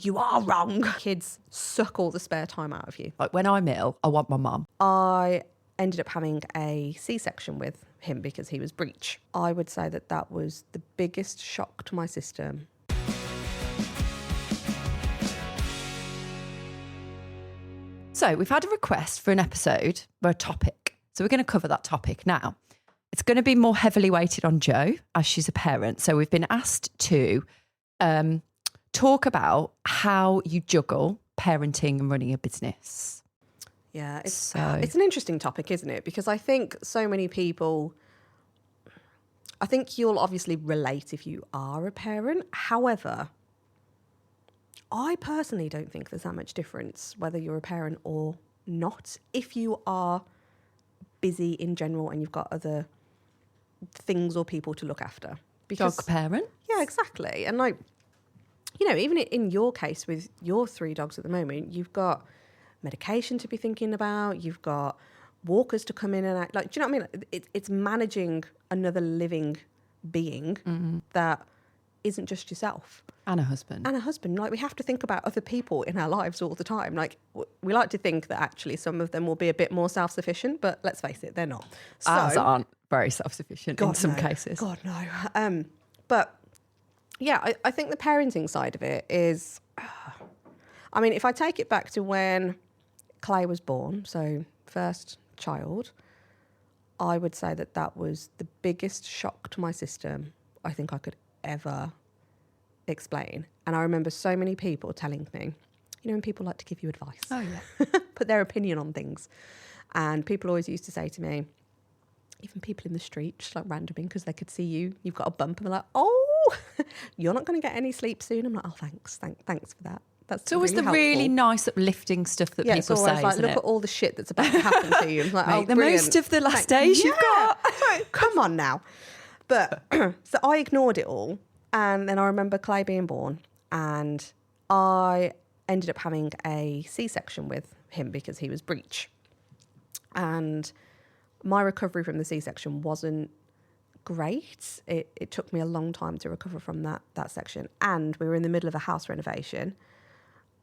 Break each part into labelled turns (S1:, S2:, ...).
S1: you are wrong. Kids suck all the spare time out of you.
S2: Like when I'm ill, I want my mum.
S1: I ended up having a C-section with him because he was breech. I would say that that was the biggest shock to my system.
S2: So we've had a request for an episode or a topic. So we're going to cover that topic now. It's going to be more heavily weighted on Jo as she's a parent. So we've been asked to talk about how you juggle parenting and running a business.
S1: Yeah, it's an interesting topic, isn't it? Because I think so many people, I think you'll obviously relate if you are a parent. However, I personally don't think there's that much difference whether you're a parent or not. If you are busy in general and you've got other things or people to look after.
S2: Because, dog parent?
S1: Yeah, exactly. And like, you know, even in your case with your 3 dogs at the moment, you've got medication to be thinking about, you've got walkers to come in and act. Like, do you know what I mean? It's managing another living being that isn't just yourself.
S2: And a husband.
S1: And a husband. Like, we have to think about other people in our lives all the time. Like, we like to think that actually some of them will be a bit more self-sufficient, but let's face it, they're not.
S2: Ours aren't very self-sufficient in some cases.
S1: God, no. But, yeah, I think the parenting side of it is... I mean, if I take it back to when Clay was born, so first child, I would say that that was the biggest shock to my system I think I could ever explain. And I remember so many people telling me, you know, when people like to give you advice, put their opinion on things. And people always used to say to me, even people in the street, just like randoming, because they could see you've got a bump, and they're like, oh, you're not going to get any sleep soon. I'm like, oh, thanks for that. That's
S2: it's always the really nice uplifting stuff that people
S1: it's always
S2: say,
S1: like,
S2: isn't
S1: look
S2: it?
S1: at all the shit that's about to happen to you. I'm like,
S2: Make the most of the last days you've got.
S1: Come on now. But so I ignored it all. And then I remember Clay being born, and I ended up having a C-section with him because he was breech. And my recovery from the C-section wasn't great. It took me a long time to recover from that section. And we were in the middle of a house renovation.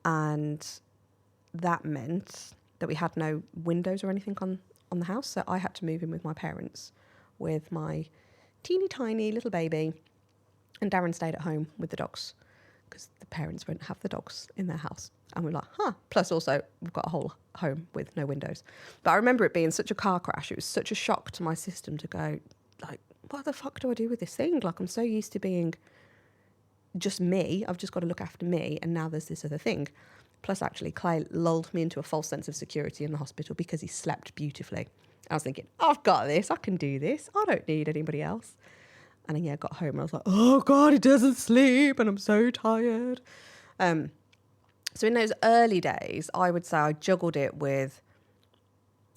S1: And that meant that we had no windows or anything on the house. So I had to move in with my parents with my teeny tiny little baby. And Darren stayed at home with the dogs because the parents won't have the dogs in their house. And we're like, Plus also, we've got a whole home with no windows. But I remember it being such a car crash. It was such a shock to my system to go, like, what the fuck do I do with this thing? Like, I'm so used to being just me. I've just got to look after me. And now there's this other thing. Plus, actually, Clay lulled me into a false sense of security in the hospital because he slept beautifully. I was thinking, I've got this. I can do this. I don't need anybody else. And then, got home and I was like, oh, God, he doesn't sleep and I'm so tired. So in those early days, I would say I juggled it with,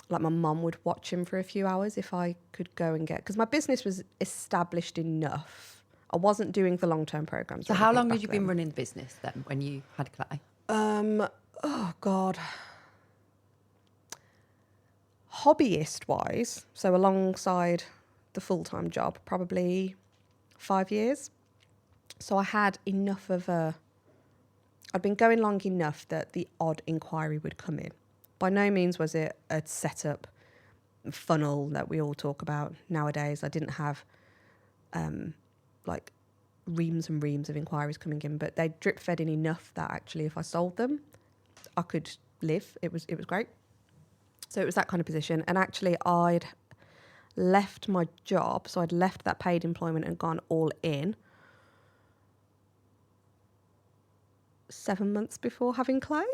S1: like, my mum would watch him for a few hours if I could go and because my business was established enough. I wasn't doing the long-term programs.
S2: So how long had you been running the business then when you had Clay?
S1: Oh, God. Hobbyist-wise, so alongside the full-time job, probably 5 years. So I had enough of I'd been going long enough that the odd inquiry would come in. By no means was it a setup funnel that we all talk about nowadays. I didn't have like reams and reams of inquiries coming in, but they drip fed in enough that actually if I sold them, I could live. It was great. So it was that kind of position. And actually I'd left my job, so I'd left that paid employment and gone all in 7 months before having Clay.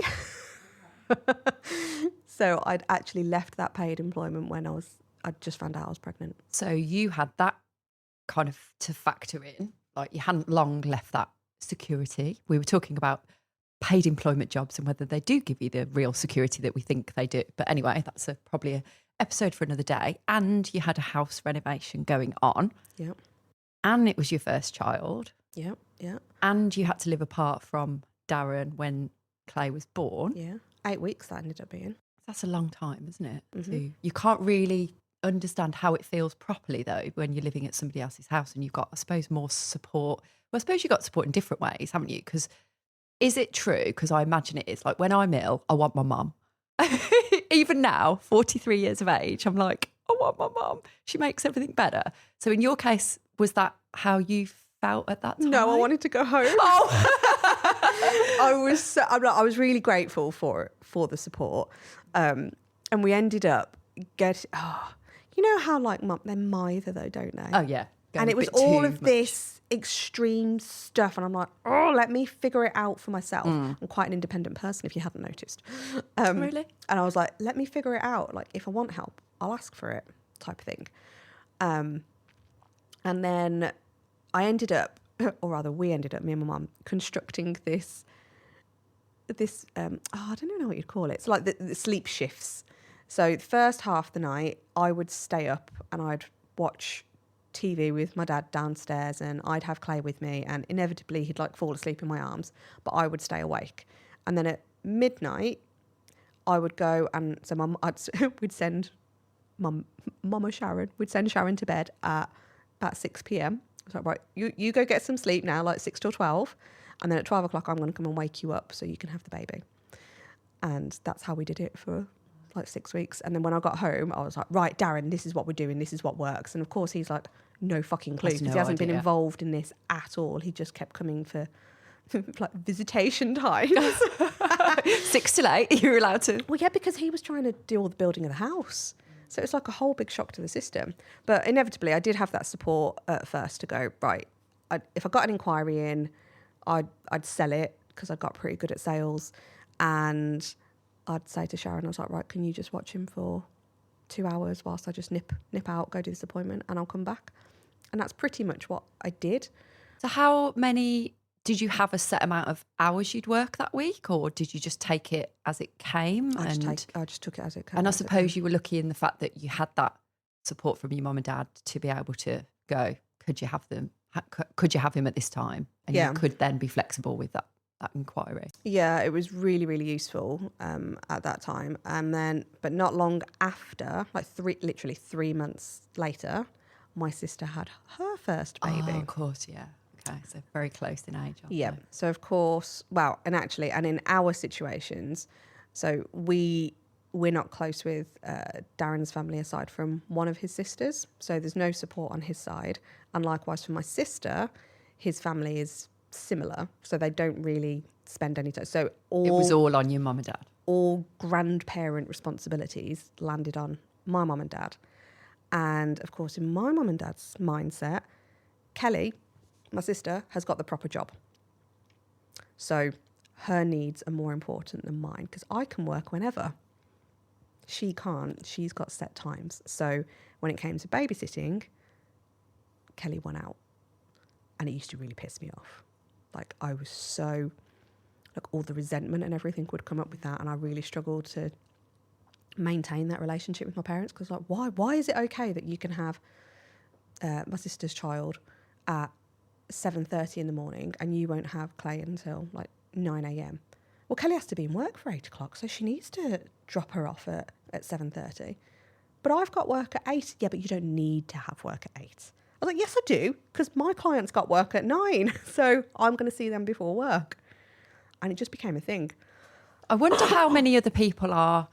S1: So I'd actually left that paid employment when I'd just found out I was pregnant.
S2: So you had that kind of to factor in, like you hadn't long left that security. We were talking about paid employment jobs and whether they do give you the real security that we think they do. But anyway, that's probably an episode for another day. And you had a house renovation going on.
S1: Yeah.
S2: And it was your first child.
S1: Yeah, yeah.
S2: And you had to live apart from Darren when Clay was born.
S1: Yeah, 8 weeks that ended up being.
S2: That's a long time, isn't it?
S1: Mm-hmm.
S2: You can't really understand how it feels properly, though, when you're living at somebody else's house and you've got, I suppose, more support. Well, I suppose you've got support in different ways, haven't you? Because Is it true? Because I imagine it is. Like when I'm ill, I want my mum. Even now, 43 years of age, I'm like, I want my mum. She makes everything better. So in your case, was that how you felt at that time?
S1: No, I wanted to go home.
S2: Oh.
S1: I was really grateful for the support. And we ended up you know how like mum, they mither though, don't they?
S2: Oh, yeah.
S1: And it was all of this extreme stuff. And I'm like, oh, let me figure it out for myself. I'm quite an independent person, if you hadn't noticed.
S2: Really?
S1: And I was like, let me figure it out. Like, if I want help, I'll ask for it, type of thing. And then I ended up, or rather we ended up, me and my mum, constructing this I don't even know what you'd call it. It's like the sleep shifts. So the first half of the night, I would stay up and I'd watch TV with my dad downstairs, and I'd have Clay with me, and inevitably he'd like fall asleep in my arms, but I would stay awake. And then at midnight, I would go and so we'd send Mama Sharon, we'd send Sharon to bed at about 6 p.m. I was like, right, you go get some sleep now, like 6 till 12. And then at 12 o'clock, I'm going to come and wake you up so you can have the baby. And that's how we did it for like 6 weeks. And then when I got home, I was like, right, Darren, this is what we're doing. This is what works. And of course, he's like, no fucking clue, because he hasn't been involved in this at all. He just kept coming for like visitation times.
S2: 6 till 8, you were allowed to?
S1: Well, yeah, because he was trying to do all the building of the house. So it's like a whole big shock to the system. But inevitably, I did have that support at first to go, right, if I got an inquiry in, I'd sell it because I got pretty good at sales. And I'd say to Sharon, I was like, right, can you just watch him for 2 hours whilst I just nip out, go do this appointment, and I'll come back. And that's pretty much what I did.
S2: So how many, did you have a set amount of hours you'd work that week, or did you just take it as it came?
S1: I just took it as it came.
S2: And I suppose you were lucky in the fact that you had that support from your mum and dad to be able to go, could you have them? Could you have him at this time? And you could then be flexible with that inquiry.
S1: Yeah, it was really, really useful at that time. And then, but not long after, like literally 3 months later, my sister had her first baby.
S2: Oh, of course, yeah. Okay, so very close in age.
S1: Yeah. So of course, well, and in our situations, so we're not close with Darren's family aside from one of his sisters. So there's no support on his side. And likewise for my sister, his family is similar. So they don't really spend any time. So
S2: it was all on your mum and dad.
S1: All grandparent responsibilities landed on my mum and dad. And of course, in my mum and dad's mindset, Kelly, my sister, has got the proper job. So her needs are more important than mine, because I can work whenever. She can't. She's got set times. So when it came to babysitting, Kelly went out. And it used to really piss me off. Like, I was so, like, all the resentment and everything would come up with that. And I really struggled to maintain that relationship with my parents, because, like, why is it okay that you can have my sister's child at 7:30 in the morning and you won't have Clay until like 9 a.m. Well, Kelly has to be in work for 8 o'clock, so she needs to drop her off at 7:30. But I've got work at 8. Yeah, but you don't need to have work at 8. I was like, yes, I do, because my client's got work at 9, so I'm going to see them before work. And it just became a thing.
S2: I wonder how many other people are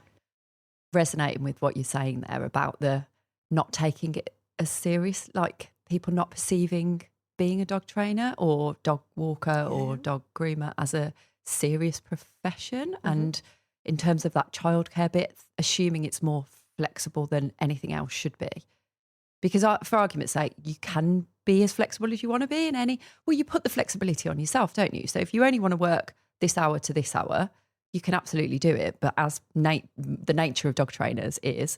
S2: resonating with what you're saying there about the not taking it as serious, like people not perceiving being a dog trainer or dog walker or dog groomer as a serious profession. Mm-hmm. And in terms of that childcare bit, assuming it's more flexible than anything else should be. Because for argument's sake, you can be as flexible as you want to be in any, well, you put the flexibility on yourself, don't you? So if you only want to work this hour to this hour, you can absolutely do it. But as the nature of dog trainers is,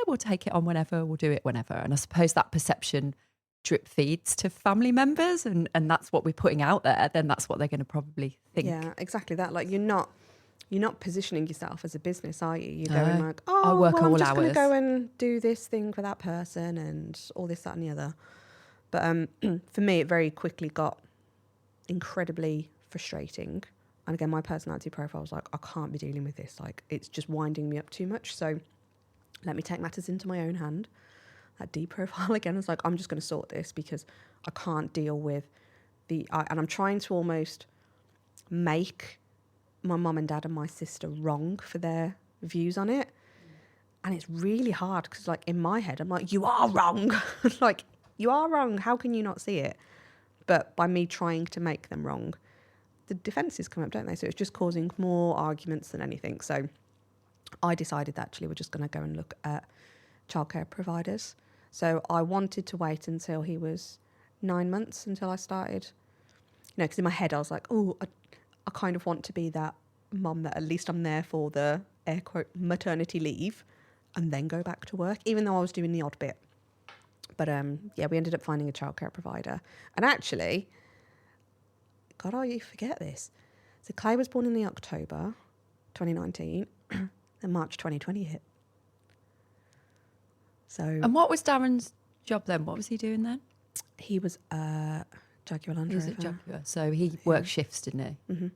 S2: we'll take it on whenever, we'll do it whenever. And I suppose that perception drip feeds to family members, and that's what we're putting out there, then that's what they're going to probably think.
S1: Yeah, exactly that. Like, you're not positioning yourself as a business, are you? You're going like,
S2: I work all
S1: I'm just going
S2: hours.
S1: to go and do this thing for that person and all this, that and the other. But for me, it very quickly got incredibly frustrating. And again, my personality profile was like, I can't be dealing with this. Like, it's just winding me up too much. So let me take matters into my own hand. That D profile again is like, I'm just going to sort this, because I can't deal with and I'm trying to almost make my mum and dad and my sister wrong for their views on it. And it's really hard because, like, in my head, I'm like, you are wrong. Like, you are wrong. How can you not see it? But by me trying to make them wrong, the defences come up, don't they? So it's just causing more arguments than anything. So I decided that actually we're just going to go and look at childcare providers. So I wanted to wait until he was 9 months until I started. You know, because in my head I was like, oh, I kind of want to be that mum that at least I'm there for the air quote maternity leave and then go back to work, even though I was doing the odd bit. But yeah, we ended up finding a childcare provider. And actually, God, you forget this. So Clay was born in the October 2019 and March 2020 hit. So.
S2: And what was Darren's job then? What was he doing then?
S1: He was a Jaguar Land Rover.
S2: He was at Juggle. So he worked shifts, didn't he?
S1: Mm-hmm.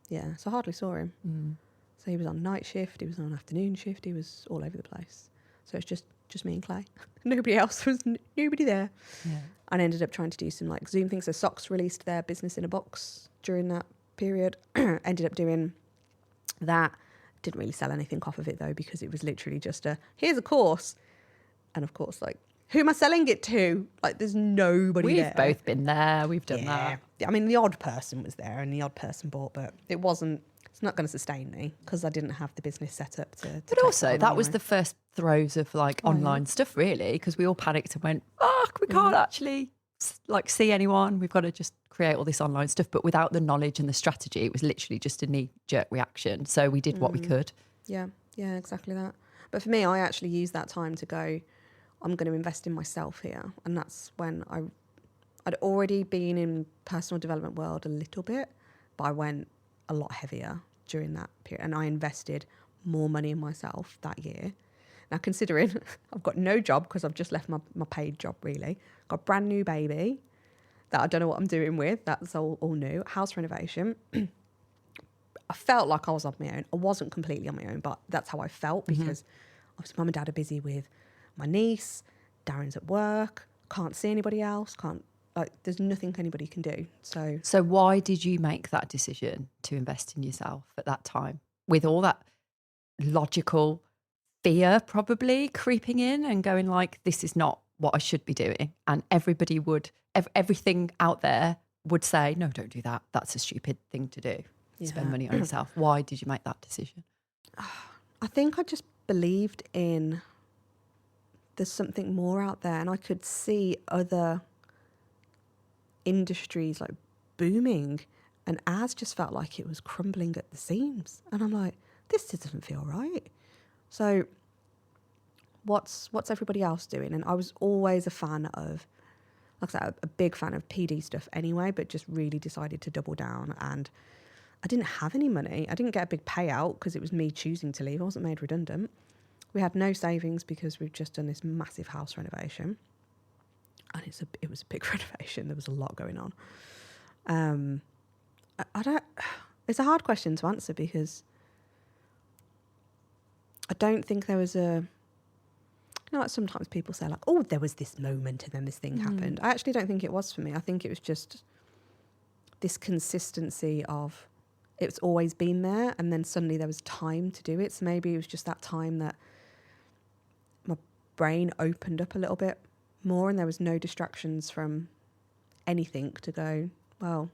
S1: Yeah, so I hardly saw him.
S2: Mm.
S1: So he was on night shift, he was on afternoon shift, he was all over the place. So it's just me and Clay. Nobody else was, nobody there.
S2: Yeah.
S1: And I ended up trying to do some like Zoom things. So Socks released their business in a box during that period. Ended up doing that. Didn't really sell anything off of it though, because it was literally just here's a course. And of course, like, who am I selling it to? Like, there's nobody there.
S2: We've both been there. We've done that.
S1: I mean, the odd person was there and the odd person bought, but it's not going to sustain me because I didn't have the business set up to
S2: But also, that was the first throes of like online stuff, really, because we all panicked and went, fuck, we can't actually like see anyone. We've got to just create all this online stuff. But without the knowledge and the strategy, it was literally just a knee-jerk reaction. So we did what we could.
S1: Yeah, exactly that. But for me, I actually used that time to go, I'm going to invest in myself here. And that's when I'd already been in personal development world a little bit, but I went a lot heavier during that period. And I invested more money in myself that year. Now, considering I've got no job because I've just left my paid job, really. Got a brand new baby that I don't know what I'm doing with. That's all new. House renovation. I felt like I was on my own. I wasn't completely on my own, but that's how I felt because obviously mum and dad are busy with my niece, Darren's at work, can't see anybody else, there's nothing anybody can do. So
S2: why did you make that decision to invest in yourself at that time? With all that logical fear probably creeping in and going like, this is not what I should be doing. And everybody everything out there would say, no, don't do that. That's a stupid thing to do. Spend money on yourself. Why did you make that decision?
S1: I think I just believed in there's something more out there, and I could see other industries like booming, and ours just felt like it was crumbling at the seams. And I'm like, this doesn't feel right. So what's everybody else doing? And I was always a fan of, like I said, a big fan of PD stuff anyway, but just really decided to double down. And I didn't have any money. I didn't get a big payout because it was me choosing to leave. I wasn't made redundant. We had no savings because we've just done this massive house renovation. And it was a big renovation. There was a lot going on. It's a hard question to answer because I don't think there was like sometimes people say like, oh, there was this moment and then this thing happened. I actually don't think it was for me. I think it was just this consistency of it's always been there and then suddenly there was time to do it. So maybe it was just that time that my brain opened up a little bit more and there was no distractions from anything to go, well,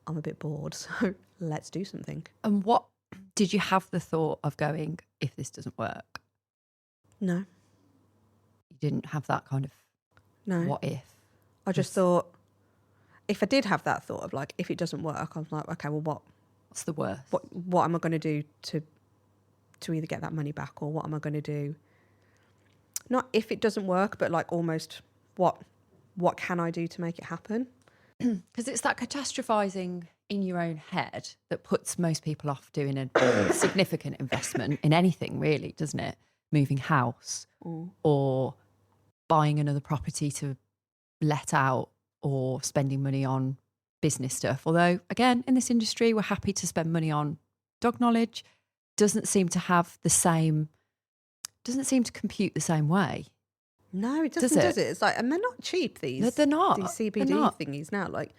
S1: I'm a bit bored, so let's do something.
S2: And what did you have the thought of going, if this doesn't work?
S1: No.
S2: You didn't have that kind of what if?
S1: I just thought, if I did have that thought of like, if it doesn't work, I was like, okay, well,
S2: what's the worst?
S1: What am I going to do to either get that money back, or what am I going to do? Not if it doesn't work, but like almost what can I do to make it happen?
S2: Because it's that catastrophizing in your own head that puts most people off doing a significant investment in anything, really, doesn't it? Moving house or buying another property to let out or spending money on business stuff. Although, again, in this industry, we're happy to spend money on dog knowledge. Doesn't seem to compute the same way.
S1: No, it doesn't, does it? It's like, and they're not cheap, these.
S2: No, they're not.
S1: These CBD thingies now. Like,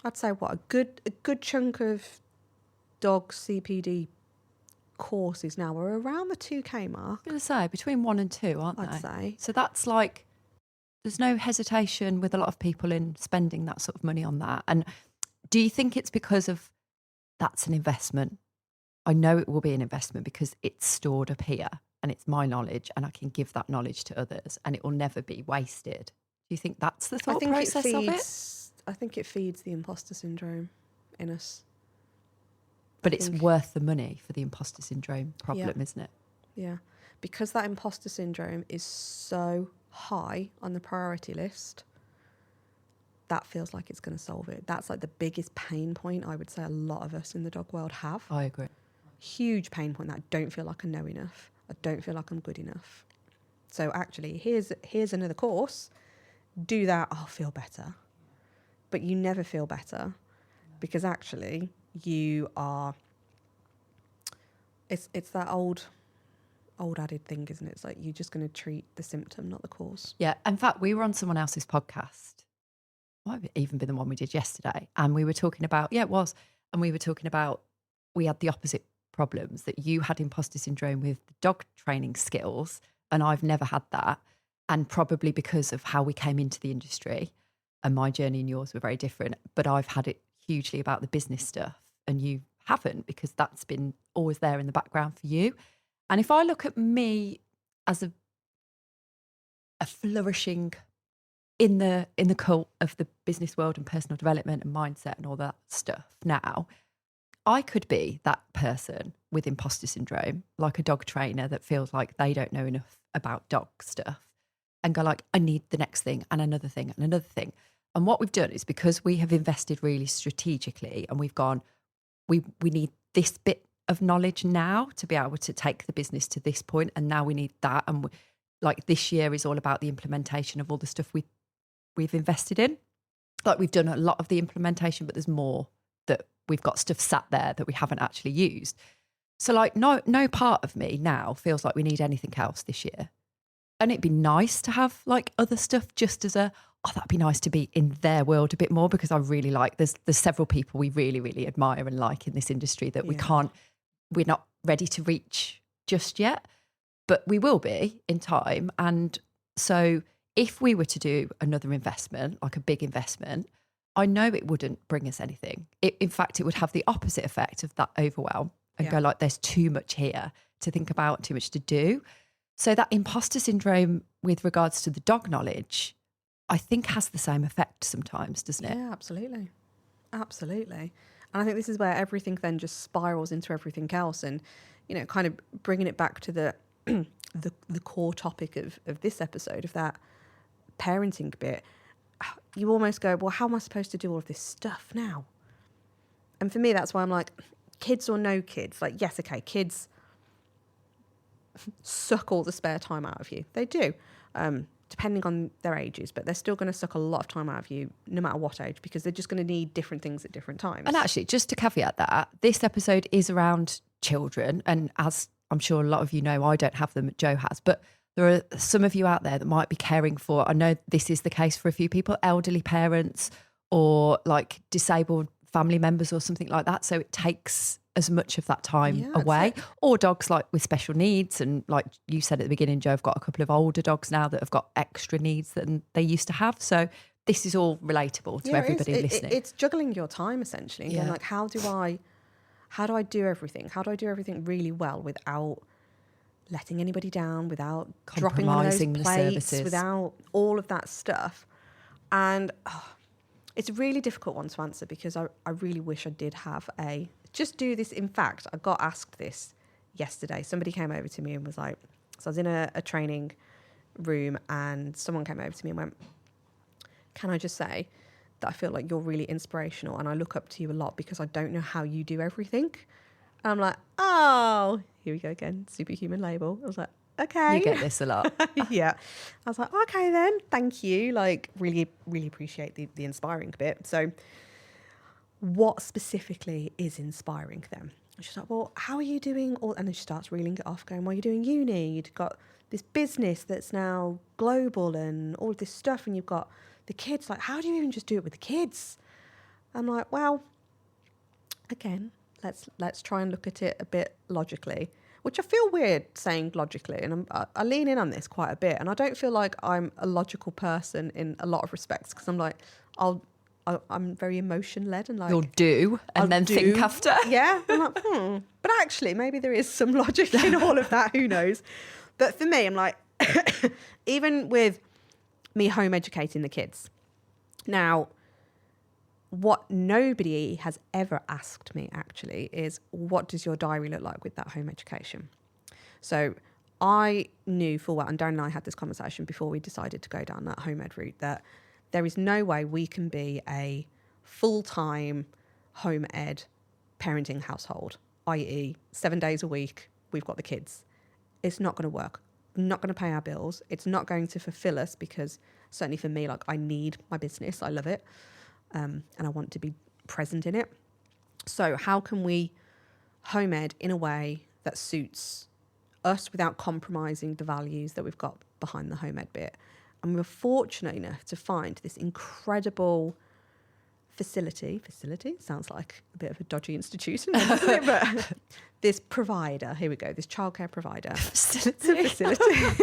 S1: I'd say a good chunk of dog CPD courses now are around the 2K mark.
S2: I was going to say between 1 and 2, aren't they?
S1: I'd say.
S2: So that's like, there's no hesitation with a lot of people in spending that sort of money on that. And do you think it's because of that's an investment? I know it will be an investment because it's stored up here and it's my knowledge and I can give that knowledge to others and it will never be wasted. Do you think that's the thought process of it?
S1: I think it feeds the imposter syndrome in us.
S2: But it's worth the money for the imposter syndrome problem, isn't it?
S1: Yeah. Because that imposter syndrome is so high on the priority list, that feels like it's going to solve it. That's like the biggest pain point I would say a lot of us in the dog world have.
S2: I agree.
S1: Huge pain point that I don't feel like I know enough. I don't feel like I'm good enough. So actually, here's another course. Do that, I'll feel better. But you never feel better because actually you are, it's that old added thing, isn't it? It's like you're just going to treat the symptom, not the cause.
S2: Yeah. In fact, we were on someone else's podcast. Might have even been the one we did yesterday. And we were talking about, it was. And we were talking about, we had the opposite problems, that you had imposter syndrome with dog training skills. And I've never had that. And probably because of how we came into the industry and my journey and yours were very different. But I've had it hugely about the business stuff and you haven't, because that's been always there in the background for you. And if I look at me as a flourishing in the cult of the business world and personal development and mindset and all that stuff now, I could be that person with imposter syndrome, like a dog trainer that feels like they don't know enough about dog stuff and go like, I need the next thing and another thing and another thing. And what we've done is, because we have invested really strategically and we've gone, we need this bit of knowledge now to be able to take the business to this point, and now we need that. And like this year is all about the implementation of all the stuff we've invested in. Like we've done a lot of the implementation, but there's more that we've got stuff sat there that we haven't actually used. So like no part of me now feels like we need anything else this year. And it'd be nice to have like other stuff just as that'd be nice to be in their world a bit more, because I really like, there's several people we really, really admire and like in this industry that we're not ready to reach just yet, but we will be in time. And so if we were to do another investment, like a big investment, I know it wouldn't bring us anything. In fact, it would have the opposite effect of that overwhelm and go like, there's too much here to think about, too much to do. So that imposter syndrome with regards to the dog knowledge, I think has the same effect sometimes, doesn't it?
S1: Yeah, absolutely. Absolutely. And I think this is where everything then just spirals into everything else. And, kind of bringing it back to the the core topic of this episode, of that parenting bit, you almost go, well, how am I supposed to do all of this stuff now? And for me, that's why I'm like, kids or no kids, like, yes, okay, kids suck all the spare time out of you. They do, depending on their ages, but they're still going to suck a lot of time out of you no matter what age, because they're just going to need different things at different times.
S2: And actually, just to caveat that, this episode is around children. And as I'm sure a lot of you know, I don't have them, Joe has, but there are some of you out there that might be caring for, I know this is the case for a few people, elderly parents or like disabled family members or something like that. So it takes as much of that time away. Or dogs like with special needs. And like you said at the beginning, Joe, I've got a couple of older dogs now that have got extra needs than they used to have. So this is all relatable to everybody listening.
S1: It's juggling your time essentially. And like, how do I do everything? How do I do everything really well without letting anybody down, without dropping one of those plates, without all of that stuff? And it's a really difficult one to answer, because I really wish I did have just do this. In fact, I got asked this yesterday. Somebody came over to me and was like, so I was in a training room and someone came over to me and went, can I just say that I feel like you're really inspirational and I look up to you a lot because I don't know how you do everything. And I'm like, oh, here we go again, superhuman label. I was like, okay.
S2: You get this a lot.
S1: Yeah. I was like, okay then, thank you. Like, really, really appreciate the inspiring bit. So what specifically is inspiring them? And she's like, well, how are you doing all? And then she starts reeling it off, going, well, you're doing uni, you've got this business that's now global and all of this stuff, and you've got the kids. Like, how do you even just do it with the kids? I'm like, well, again, let's try and look at it a bit logically, which I feel weird saying logically, and I lean in on this quite a bit, and I don't feel like I'm a logical person in a lot of respects, because I'm like, I'm very emotion led, and like
S2: You'll do and
S1: I'll
S2: then think after.
S1: Yeah, I'm like, but actually maybe there is some logic in all of that, who knows. But for me, I'm like, even with me home educating the kids now, what nobody has ever asked me actually is, what does your diary look like with that home education? So I knew full well, and Darren and I had this conversation before we decided to go down that home ed route, that there is no way we can be a full-time home ed parenting household, i.e. 7 days a week, we've got the kids. It's not going to work. Not going to pay our bills. It's not going to fulfill us, because certainly for me, like, I need my business. I love it. And I want to be present in it. So how can we home ed in a way that suits us without compromising the values that we've got behind the home ed bit? And we were fortunate enough to find this incredible facility sounds like a bit of a dodgy institution, doesn't it? But this provider, here we go, this childcare provider. Facility. Couldn't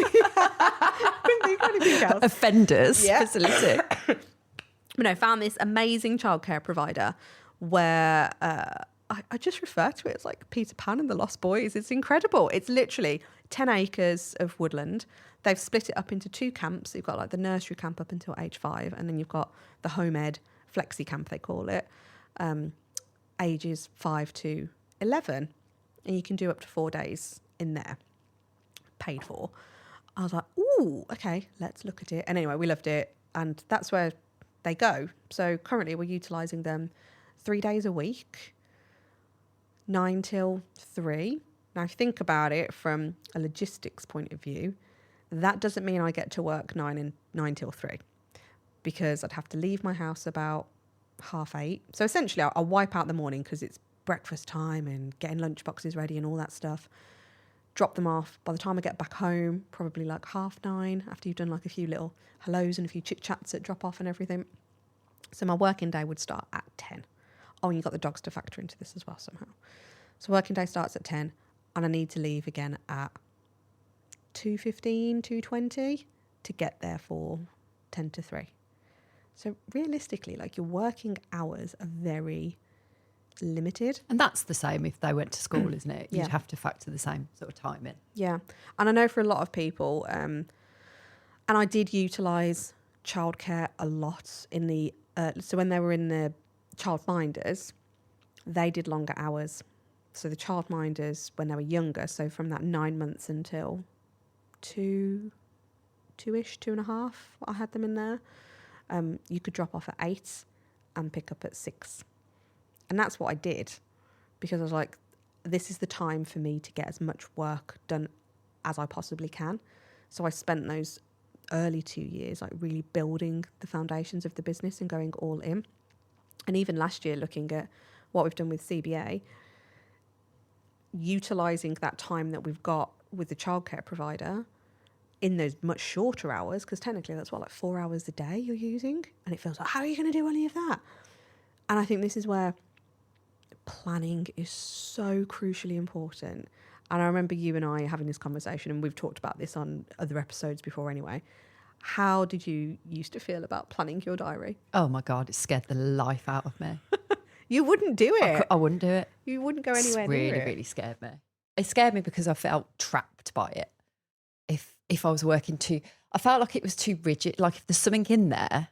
S1: think of anything else.
S2: Offenders facility.
S1: But no, found this amazing childcare provider where I just refer to it as like Peter Pan and the Lost Boys. It's incredible. It's literally 10 acres of woodland. They've split it up into 2 camps. You've got like the nursery camp up until age 5, and then you've got the home ed flexi camp, they call it, ages 5 to 11. And you can do up to 4 days in there, paid for. I was like, ooh, okay, let's look at it. And anyway, we loved it. And that's where they go. So currently we're utilising them 3 days a week, 9 till 3. Now, if you think about it from a logistics point of view, that doesn't mean I get to work 9 till 3, because I'd have to leave my house about 8:30. So essentially I'll wipe out the morning, because it's breakfast time and getting lunch boxes ready and all that stuff. Drop them off. By the time I get back home, probably like 9:30, after you've done like a few little hellos and a few chit chats at drop off and everything. So my working day would start at 10. Oh, and you've got the dogs to factor into this as well somehow. So working day starts at 10, and I need to leave again at 2:15, 2:20 to get there for 10 to 3. So realistically, like, your working hours are very limited.
S2: And that's the same if they went to school, isn't it? You'd
S1: Yeah.
S2: have to factor the same sort of time in.
S1: Yeah. And I know for a lot of people, and I did utilise childcare a lot in the, so when they were in the childminders, they did longer hours. So the childminders, when they were younger, so from that 9 months until two-ish, 2.5, I had them in there. You could drop off at 8 and pick up at 6. And that's what I did, because I was like, this is the time for me to get as much work done as I possibly can. So I spent those early 2 years like really building the foundations of the business and going all in. And even last year, looking at what we've done with CBA, utilising that time that we've got with the childcare provider in those much shorter hours, because technically that's what, like 4 hours a day you're using, and it feels like, how are you going to do any of that? And I think this is where planning is so crucially important. And I remember you and I having this conversation, and we've talked about this on other episodes before anyway. How did you used to feel about planning your diary?
S2: Oh my God, it scared the life out of me.
S1: You wouldn't do it.
S2: I wouldn't do it.
S1: You wouldn't go anywhere near it.
S2: It really scared me. It scared me because I felt trapped by it. If I was working I felt like it was too rigid. Like if there's something in there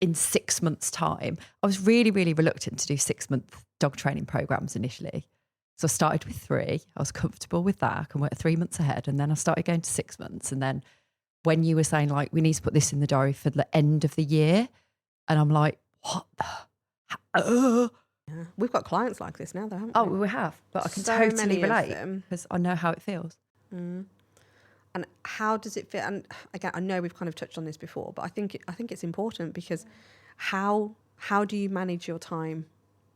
S2: in 6 months' time, I was really, really reluctant to do 6-month dog training programs initially. So I started with 3. I was comfortable with that. I can work 3 months ahead. And then I started going to 6 months. And then when you were saying, like, we need to put this in the diary for the end of the year, and I'm like, what the?
S1: Yeah. We've got clients like this now, though, haven't we?
S2: Oh, we have. But I can
S1: So
S2: totally
S1: many of
S2: relate
S1: them.
S2: because I know how it feels.
S1: Mm. And how does it fit? And again, I know we've kind of touched on this before, but I think it's important, because how do you manage your time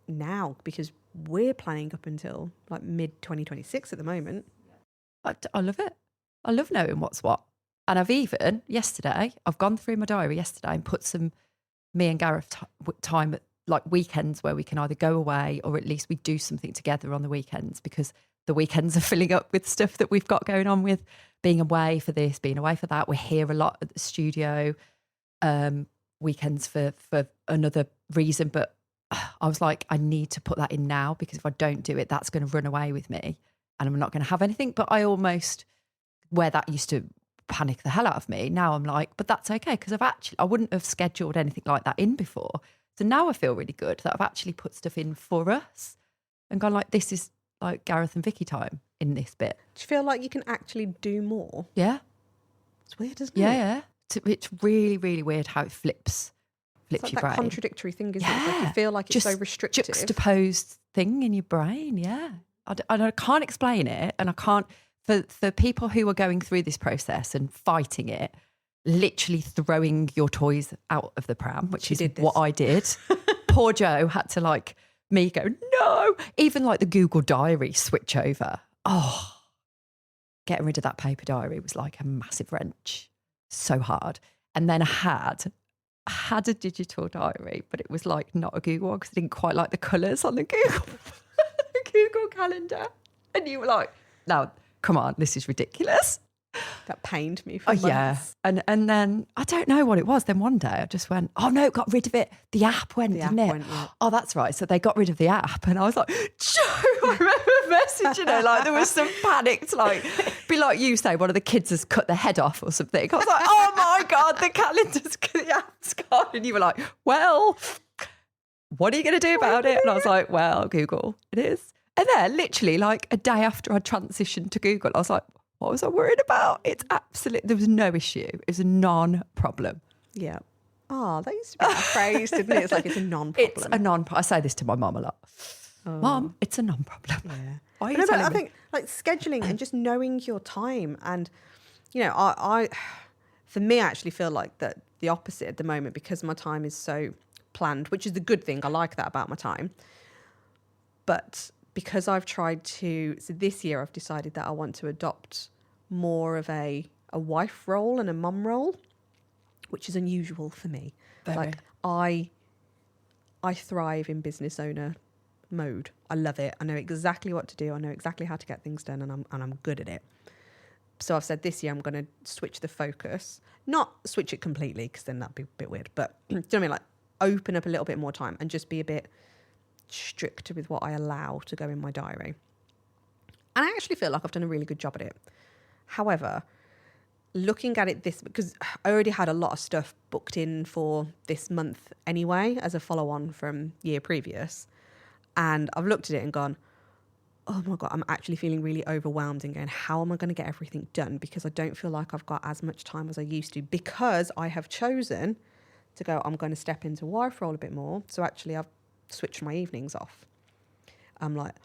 S1: now? Because we're planning up until like mid 2026 at the moment.
S2: I love it. I love knowing what's what. And I've gone through my diary yesterday and put some me and Gareth time at like weekends where we can either go away or at least we do something together on the weekends, because the weekends are filling up with stuff that we've got going on, with being away for this, being away for that. We're here a lot at the studio, weekends for another reason. But I was like, I need to put that in now, because if I don't do it, that's going to run away with me and I'm not going to have anything. But I almost, where that used to panic the hell out of me, now I'm like, but that's okay, because I wouldn't have scheduled anything like that in before. So now I feel really good that I've actually put stuff in for us and gone like, this is like Gareth and Vicky time in this bit.
S1: Do you feel like you can actually do more?
S2: Yeah.
S1: It's weird, isn't it?
S2: Yeah. It's really, really weird how it flips
S1: It's like
S2: your
S1: that
S2: brain.
S1: contradictory thing, isn't it? It's like you feel like it's
S2: Just
S1: so restrictive.
S2: juxtaposed thing in your brain, yeah. I can't explain it, and I can't, for people who are going through this process and fighting it, literally throwing your toys out of the pram, which is what I did. Poor Joe had to like me go, no, even like the Google Diary switch over. Oh, getting rid of that paper diary was like a massive wrench. So hard. And then I had a digital diary, but it was like not a Google one, because I didn't quite like the colours on the Google the Google calendar. And you were like, no, come on, this is ridiculous.
S1: That pained me for months.
S2: Yeah. And then I don't know what it was. Then one day I just went, oh no, got rid of it. The app went, didn't it? Oh, that's right. So they got rid of the app. And I was like, Joe, I remember messaging her like there was some panicked, like, be like you say, one of the kids has cut their head off or something. I was like, oh my God, the the app's gone. And you were like, well, what are you going to do about it? And I was like, well, Google, it is. And then literally like a day after I transitioned to Google, I was like, what was I worried about? It's absolutely, there was no issue. It was a non-problem.
S1: Yeah. Oh, that used to be that phrase, didn't it? It's like, it's a non-problem.
S2: It's a non-problem. I say this to my mum a lot. Mum, it's a non-problem.
S1: Yeah.
S2: Why are you telling
S1: I
S2: me?
S1: think like scheduling and just knowing your time, and, you know, I for me, I actually feel like that the opposite at the moment, because my time is so planned, which is the good thing. I like that about my time. But because I've tried to, so this year I've decided that I want to adopt more of a wife role and a mum role, which is unusual for me.
S2: Very.
S1: Like I thrive in business owner mode. I love it. I know exactly what to do. I know exactly how to get things done, and I'm good at it. So I've said this year I'm going to switch the focus, not switch it completely, because then that'd be a bit weird. But do you know what I mean? Like open up a little bit more time and just be a bit stricter with what I allow to go in my diary. And I actually feel like I've done a really good job at it. However, looking at it because I already had a lot of stuff booked in for this month anyway, as a follow-on from year previous. And I've looked at it and gone, oh my God, I'm actually feeling really overwhelmed and going, how am I going to get everything done? Because I don't feel like I've got as much time as I used to, because I have chosen to go, I'm going to step into wife role a bit more. So actually I've switched my evenings off. I'm like,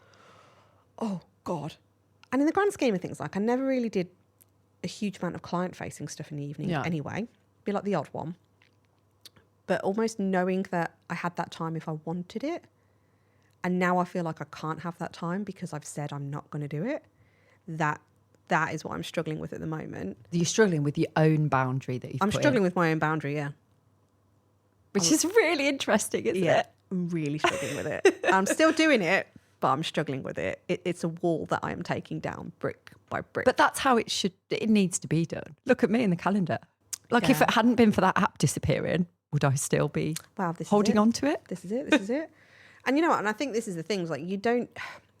S1: oh God. And in the grand scheme of things, like I never really did a huge amount of client facing stuff in the evening anyway, be like the odd one. But almost knowing that I had that time if I wanted it. And now I feel like I can't have that time because I've said I'm not going to do it. That is what I'm struggling with at the moment.
S2: You're struggling with your own boundary that you've
S1: I'm
S2: put
S1: struggling
S2: in,
S1: with my own boundary, yeah.
S2: which is really interesting, isn't it?
S1: I'm really struggling with it. I'm still doing it, but I'm struggling with it. It's a wall that I am taking down brick by brick.
S2: But that's how it needs to be done. Look at me in the calendar. Like if it hadn't been for that app disappearing, would I still be holding on to it?
S1: This is it. And you know what? And I think this is the thing, like you're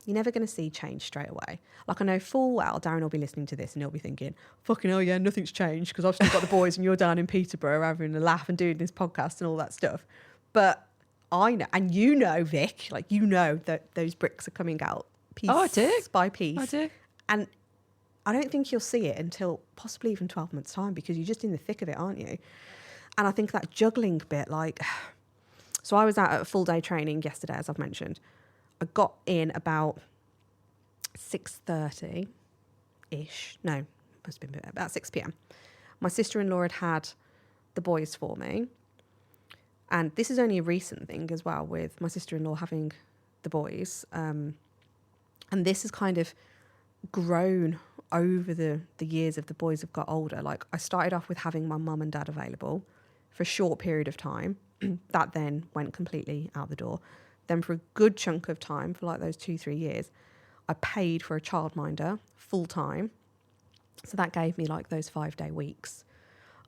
S1: never going to see change straight away. Like I know full well Darren will be listening to this and he'll be thinking, fucking hell yeah, nothing's changed because I've still got the boys and you're down in Peterborough having a laugh and doing this podcast and all that stuff. But I know, and you know, Vic, like you know that those bricks are coming out piece by piece.
S2: I do.
S1: And I don't think you'll see it until possibly even 12 months' time, because you're just in the thick of it, aren't you? And I think that juggling bit, like, so I was out at a full day training yesterday, as I've mentioned. I got in about 6:30-ish. No, must have been about 6 p.m. My sister-in-law had the boys for me. And this is only a recent thing as well, with my sister-in-law having the boys. And this has kind of grown over the years of the boys have got older. Like I started off with having my mum and dad available for a short period of time. That then went completely out the door. Then for a good chunk of time, for like those 2-3 years, I paid for a childminder full time. So that gave me like those 5-day weeks.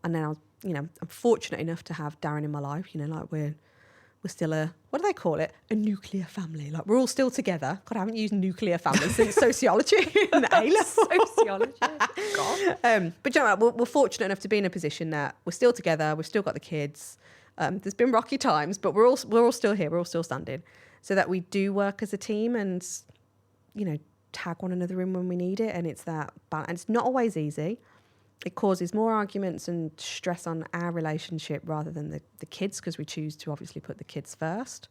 S1: And then I was, I'm fortunate enough to have Darren in my life, like we're still what do they call it? A nuclear family. Like we're all still together. God, I haven't used nuclear family since sociology in the A-level.
S2: Sociology. God.
S1: But we're fortunate enough to be in a position that we're still together. We've still got the kids. There's been rocky times, but we're all still here. We're all still standing, so that we do work as a team and, tag one another in when we need it. And it's that balance. And it's not always easy. It causes more arguments and stress on our relationship rather than the kids, because we choose to obviously put the kids first.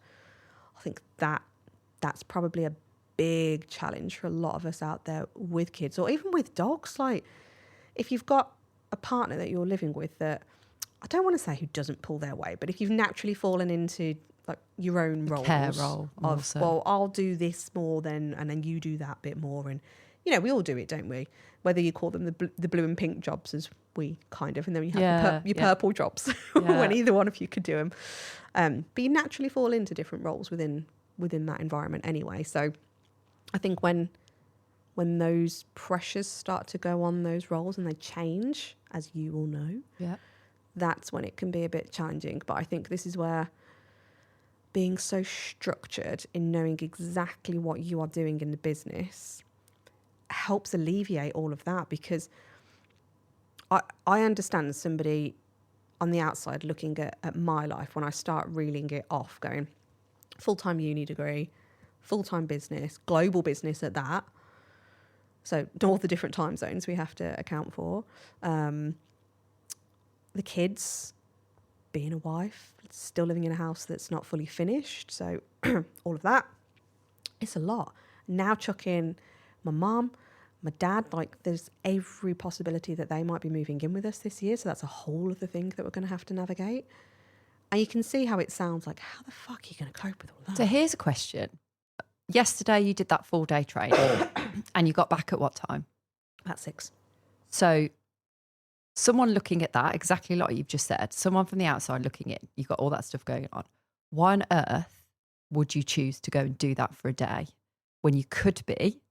S1: I think that's probably a big challenge for a lot of us out there with kids, or even with dogs. Like if you've got a partner that you're living with that, I don't want to say who doesn't pull their weight, but if you've naturally fallen into like your own roles,
S2: care role
S1: of, well, I'll do this more and then you do that bit more. And, we all do it, don't we? Whether you call them the blue and pink jobs, as we kind of, and then you have your purple jobs when either one of you could do them. But you naturally fall into different roles within that environment anyway. So I think when those pressures start to go on those roles and they change, as you all know, that's when it can be a bit challenging. But I think this is where being so structured in knowing exactly what you are doing in the business helps alleviate all of that, because I understand somebody on the outside looking at my life when I start reeling it off, going full-time uni degree, full-time business, global business at that. So all the different time zones we have to account for. The kids, being a wife, still living in a house that's not fully finished. So all of that, it's a lot. Now chuck in my mum, my dad, like there's every possibility that they might be moving in with us this year. So that's a whole other thing that we're going to have to navigate. And you can see how it sounds like, how the fuck are you going to cope with all that?
S2: So here's a question. Yesterday you did that full day training and you got back at what time?
S1: About 6.
S2: So someone looking at that, exactly like you've just said, someone from the outside looking in, you've got all that stuff going on. Why on earth would you choose to go and do that for a day when you could be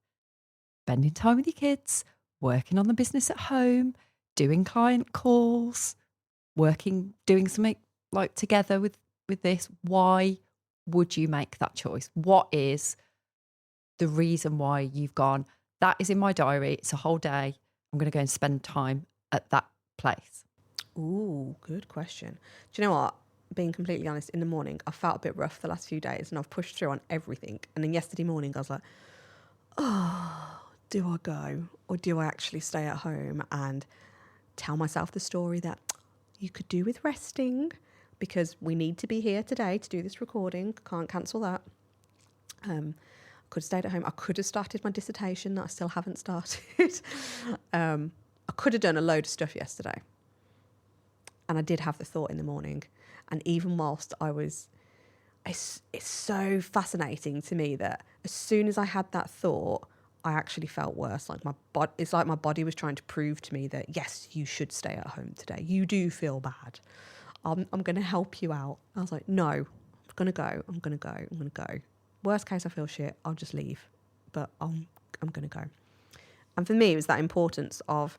S2: spending time with your kids, working on the business at home, doing client calls, doing something like together with this? Why would you make that choice? What is the reason why you've gone, that is in my diary, it's a whole day, I'm going to go and spend time at that place?
S1: Ooh, good question. Do you know what? Being completely honest, in the morning, I felt a bit rough the last few days and I've pushed through on everything. And then yesterday morning, I was like, do I go or do I actually stay at home and tell myself the story that you could do with resting, because we need to be here today to do this recording. Can't cancel that. I could have stayed at home. I could have started my dissertation that I still haven't started. I could have done a load of stuff yesterday. And I did have the thought in the morning. And even whilst it's so fascinating to me that as soon as I had that thought, I actually felt worse. Like it's like my body was trying to prove to me that, yes, you should stay at home today. You do feel bad. I'm going to help you out. I was like, no, I'm going to go. Worst case, I feel shit. I'll just leave. But I'm going to go. And for me, it was that importance of,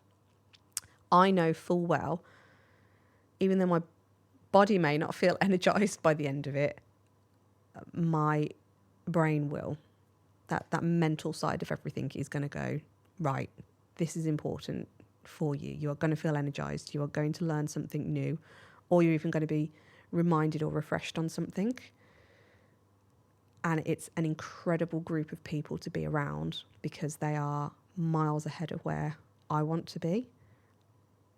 S1: I know full well, even though my body may not feel energized by the end of it, my brain will. That mental side of everything is going to go, right, this is important for you. You are going to feel energized. You are going to learn something new, or you're even going to be reminded or refreshed on something. And it's an incredible group of people to be around, because they are miles ahead of where I want to be.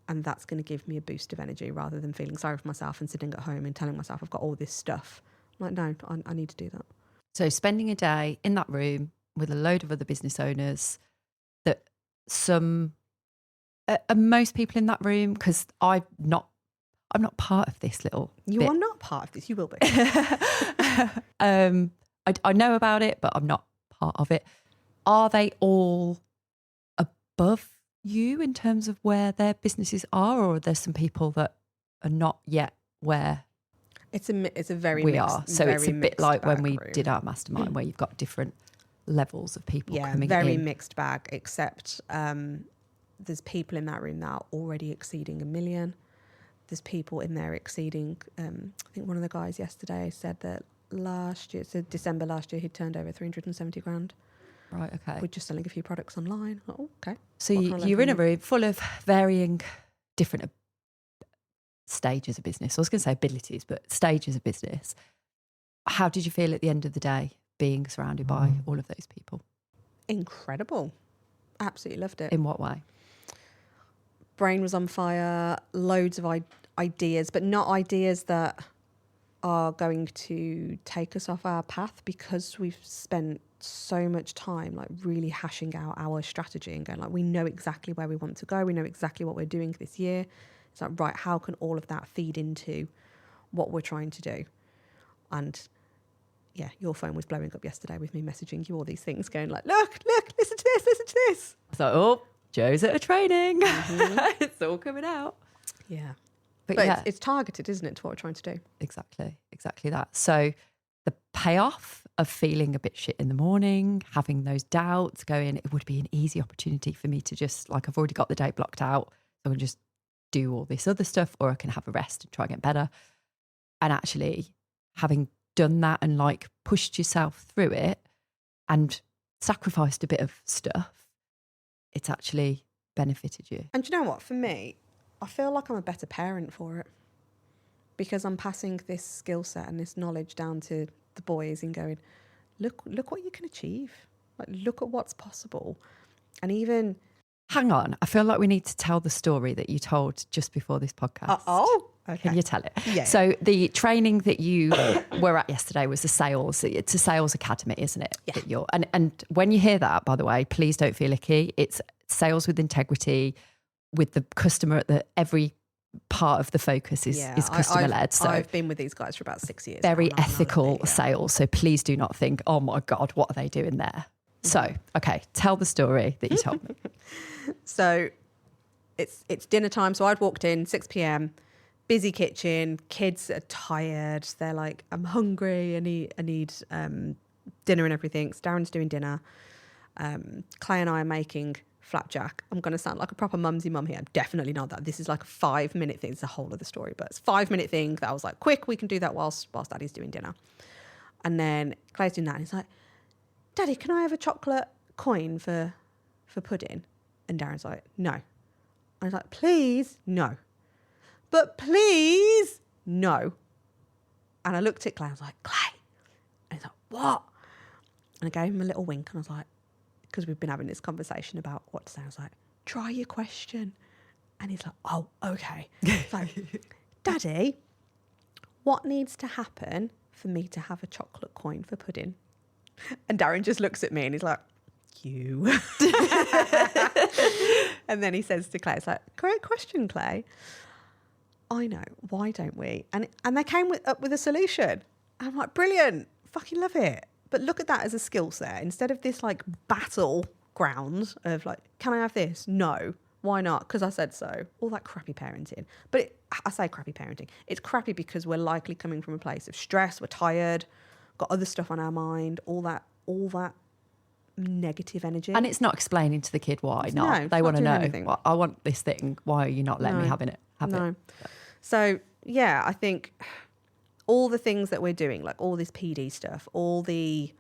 S1: And that's going to give me a boost of energy rather than feeling sorry for myself and sitting at home and telling myself I've got all this stuff. I'm like, no, I need to do that.
S2: So spending a day in that room with a load of other business owners, that most people in that room, because I'm not part of this little
S1: You
S2: bit.
S1: are not part of this. You will be.
S2: I know about it, but I'm not part of it. Are they all above you in terms of where their businesses are, or are there some people that are not yet where?
S1: It's a very
S2: we
S1: mixed,
S2: are. So
S1: very
S2: it's a bit
S1: mixed
S2: like when
S1: bag
S2: we
S1: room.
S2: did our mastermind where you've got different levels of people coming
S1: very
S2: in.
S1: mixed bag, except there's people in that room that are already exceeding 1 million. There's people in there exceeding, I think one of the guys yesterday said that last year, so December last year, he'd turned over 370 grand.
S2: Right, okay.
S1: With just selling a few products online. Oh, okay.
S2: So
S1: What can I learn
S2: you're
S1: from
S2: in a
S1: you?
S2: room full of varying different stages of business. I was going to say abilities, but stages of business. How did you feel at the end of the day being surrounded by all of those people?
S1: Incredible. Absolutely loved it.
S2: In what way?
S1: Brain was on fire, loads of ideas, but not ideas that are going to take us off our path, because we've spent so much time like really hashing out our strategy and going like, we know exactly where we want to go. We know exactly what we're doing this year. It's like, right, how can all of that feed into what we're trying to do? And yeah, your phone was blowing up yesterday with me messaging you all these things going like, look, listen to this.
S2: I thought, oh, Joe's at a training. Mm-hmm. It's all coming out.
S1: Yeah.
S2: But
S1: yeah. It's targeted, isn't it, to what we're trying to do?
S2: Exactly that. So the payoff of feeling a bit shit in the morning, having those doubts, going, it would be an easy opportunity for me to just, like, I've already got the day blocked out, so I can just do all this other stuff, or I can have a rest and try and get better. And actually having done that and like pushed yourself through it and sacrificed a bit of stuff, it's actually benefited you.
S1: And do you know what? For me, I feel like I'm a better parent for it, because I'm passing this skill set and this knowledge down to the boys and going, look what you can achieve. Like, look at what's possible. And even...
S2: Hang on. I feel like we need to tell the story that you told just before this podcast.
S1: Okay.
S2: Can you tell it?
S1: Yeah.
S2: So the training that you were at yesterday was it's a sales academy, isn't it?
S1: Yeah.
S2: That you're, and when you hear that, by the way, please don't feel icky. It's sales with integrity, with the customer at every part of the focus is customer led. So
S1: I've been with these guys for about 6 years.
S2: very ethical sales. So please do not think, oh my God, what are they doing there? So, okay, tell the story that you told me.
S1: So it's dinner time. So I'd walked in 6 p.m, busy kitchen, kids are tired. They're like, I'm hungry. I need dinner and everything. So Darren's doing dinner. Clay and I are making flapjack. I'm going to sound like a proper mumsy mum here. I'm definitely not that. This is like a 5-minute thing. It's a whole other story, but it's a 5-minute thing that I was like, quick, we can do that whilst Daddy's doing dinner. And then Clay's doing that and he's like, Daddy, can I have a chocolate coin for pudding? And Darren's like, no. I was like, please, no. But please, no. And I looked at Clay, I was like, Clay. And he's like, what? And I gave him a little wink and I was like, because we've been having this conversation about what to say. I was like, try your question. And he's like, oh, okay. It's like, Daddy, what needs to happen for me to have a chocolate coin for pudding? And Darren just looks at me and he's like, you. And then he says to Clay, it's like, great question, Clay. I know. Why don't we? And they came up with a solution. I'm like, brilliant. Fucking love it. But look at that as a skill set. Instead of this like battleground of like, can I have this? No. Why not? Because I said so. All that crappy parenting. But I say crappy parenting. It's crappy because we're likely coming from a place of stress. We're tired, got other stuff on our mind, all that negative energy.
S2: And it's not explaining to the kid why
S1: No,
S2: not.
S1: it's
S2: They
S1: not
S2: want to
S1: doing
S2: know,
S1: anything.
S2: well, I want this thing. Why are you not letting me have it?
S1: So, yeah, I think all the things that we're doing, like all this PD stuff, all the,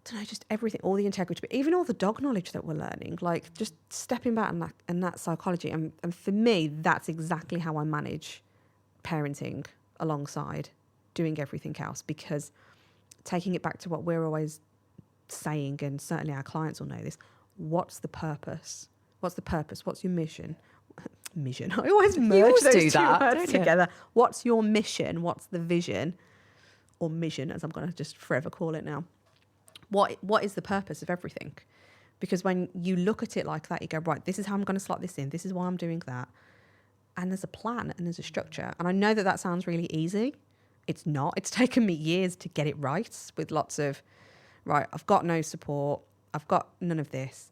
S1: I don't know, just everything, all the integrity, but even all the dog knowledge that we're learning, like just stepping back and that psychology. And for me, that's exactly how I manage parenting alongside doing everything else, because taking it back to what we're always saying, and certainly our clients will know this, what's the purpose? What's the purpose? What's your mission? Mission. I always merge those two words together. What's your mission? What's the vision? Or mission, as I'm going to just forever call it now. What is the purpose of everything? Because when you look at it like that, you go, right, this is how I'm going to slot this in. This is why I'm doing that. And there's a plan and there's a structure. And I know that sounds really easy. It's not. It's taken me years to get it right, with lots of, right, I've got no support. I've got none of this.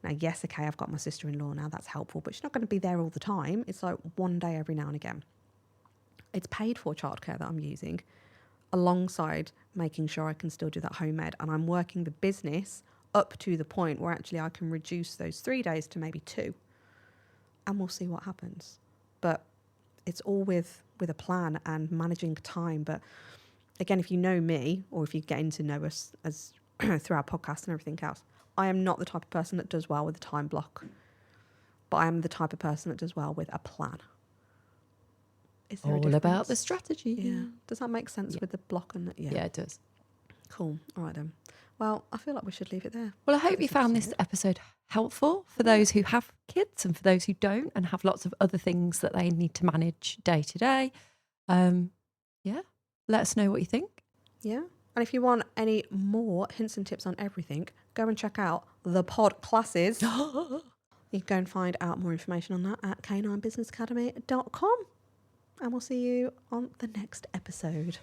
S1: Now, yes, okay, I've got my sister-in-law now. That's helpful. But she's not going to be there all the time. It's like one day every now and again. it's paid for childcare that I'm using, alongside making sure I can still do that homemade. And I'm working the business up to the point where actually I can reduce those 3 days to maybe 2. And we'll see what happens. But it's all with a plan and managing time. But again, if you know me, or if you're getting to know us as through our podcast and everything else, I am not the type of person that does well with a time block. But I am the type of person that does well with a plan. Is there
S2: All about the strategy.
S1: Yeah. Does that make sense with the block and
S2: Yeah, it does.
S1: Cool. All right then. Well, I feel like we should leave it there.
S2: Well, I hope you found this episode helpful for those who have kids and for those who don't and have lots of other things that they need to manage day to day. Yeah, let us know what you think.
S1: Yeah. And if you want any more hints and tips on everything, go and check out the pod classes. You can go and find out more information on that at k9businessacademy.com. And we'll see you on the next episode.